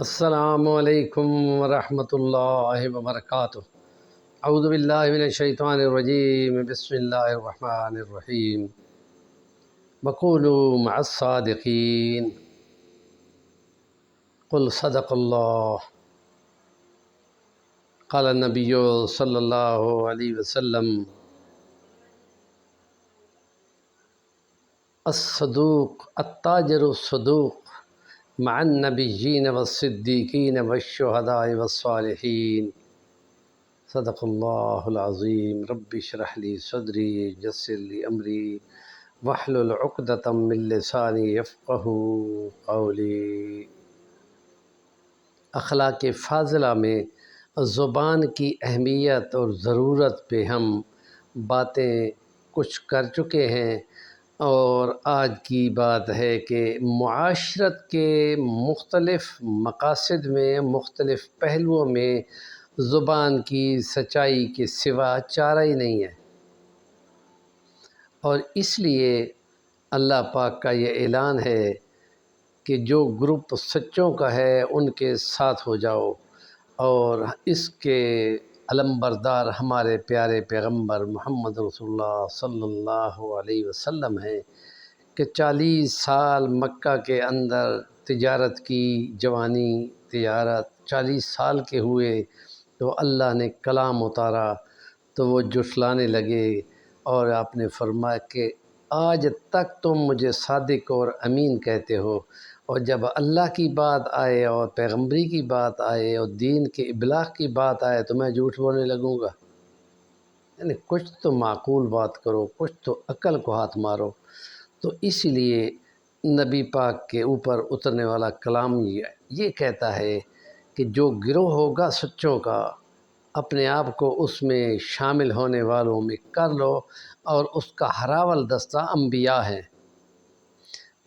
السلام علیکم ورحمۃ اللہ وبرکاتہ۔ اعوذ باللہ من الشیطان الرجیم، بسم اللہ الرحمن الرحیم۔ وقولوا مع الصادقین، قل صدق اللہ۔ قال النبی صلی اللہ علیہ وسلم: الصدوق التاجر الصدوق مع النبیین والصدیقین والشہداء والصالحین۔ صدق اللہ العظیم۔ رب اشرح لی صدری یسر لی امری واحلل عقدۃ من لسانی یفقہوا قولی۔ اخلاق فاضلہ میں زبان کی اہمیت اور ضرورت پہ ہم باتیں کچھ کر چکے ہیں، اور آج کی بات ہے کہ معاشرت کے مختلف مقاصد میں، مختلف پہلوؤں میں زبان کی سچائی کے سوا چارہ ہی نہیں ہے، اور اس لیے اللہ پاک کا یہ اعلان ہے کہ جو گروپ سچوں کا ہے ان کے ساتھ ہو جاؤ، اور اس کے علمبردار ہمارے پیارے پیغمبر محمد رسول اللہ صلی اللہ علیہ وسلم ہیں کہ 40 سال مکہ کے اندر تجارت کی، جوانی تجارت 40 سال کے ہوئے تو اللہ نے کلام اتارا تو وہ جھٹلانے لگے، اور آپ نے فرمایا کہ آج تک تم مجھے صادق اور امین کہتے ہو، اور جب اللہ کی بات آئے اور پیغمبری کی بات آئے اور دین کے ابلاغ کی بات آئے تو میں جھوٹ بولنے لگوں گا؟ یعنی کچھ تو معقول بات کرو، کچھ تو عقل کو ہاتھ مارو۔ تو اس لیے نبی پاک کے اوپر اترنے والا کلام یہ کہتا ہے کہ جو گروہ ہوگا سچوں کا، اپنے آپ کو اس میں شامل ہونے والوں میں کر لو، اور اس کا ہراول دستہ انبیاء ہے۔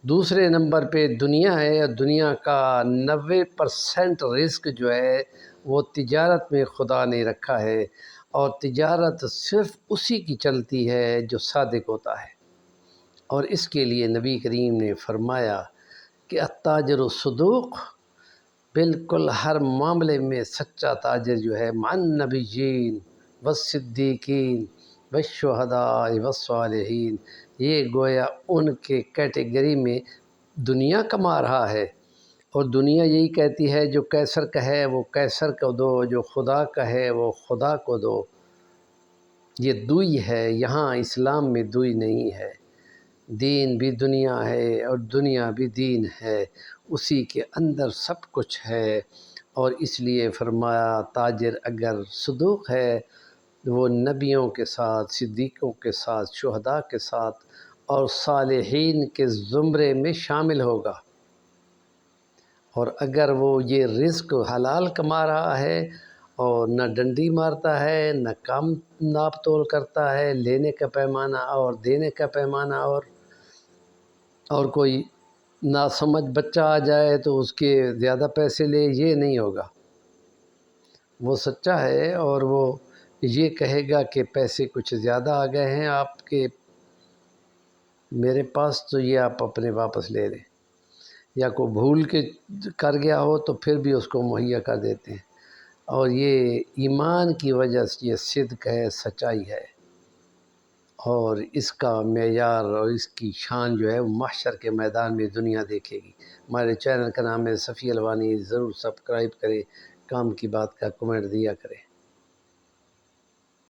دوسرے نمبر پہ دنیا ہے، اور دنیا کا 90% رزق جو ہے وہ تجارت میں خدا نے رکھا ہے، اور تجارت صرف اسی کی چلتی ہے جو صادق ہوتا ہے۔ اور اس کے لیے نبی کریم نے فرمایا کہ التاجر الصدوق، بالکل ہر معاملے میں سچا تاجر جو ہے، مع النبیین والصدیقین والشہداء والصالحین، یہ گویا ان کے کیٹیگری میں دنیا کما رہا ہے، اور دنیا یہی کہتی ہے جو قیصر کا ہے وہ قیصر کو دو، جو خدا کا ہے وہ خدا کو دو۔ یہ دوئی ہے، یہاں اسلام میں دوئی نہیں ہے، دین بھی دنیا ہے اور دنیا بھی دین ہے، اسی کے اندر سب کچھ ہے۔ اور اس لیے فرمایا تاجر اگر صدوق ہے وہ نبیوں کے ساتھ، صدیقوں کے ساتھ، شہداء کے ساتھ اور صالحین کے زمرے میں شامل ہوگا، اور اگر وہ یہ رزق حلال کما رہا ہے اور نہ ڈنڈی مارتا ہے، نہ کام ناپ تول کرتا ہے، لینے کا پیمانہ اور دینے کا پیمانہ، اور کوئی ناسمجھ بچہ آ جائے تو اس کے زیادہ پیسے لے، یہ نہیں ہوگا۔ وہ سچا ہے اور وہ یہ کہے گا کہ پیسے کچھ زیادہ آ گئے ہیں آپ کے میرے پاس، تو یہ آپ اپنے واپس لے لیں، یا کوئی بھول کے کر گیا ہو تو پھر بھی اس کو مہیا کر دیتے ہیں۔ اور یہ ایمان کی وجہ سے یہ صدق ہے، سچائی ہے، اور اس کا معیار اور اس کی شان جو ہے وہ محشر کے میدان میں دنیا دیکھے گی۔ ہمارے چینل کا نام ہے صفی الوانی، ضرور سبسکرائب کریں، کام کی بات کا کمنٹ دیا کریں۔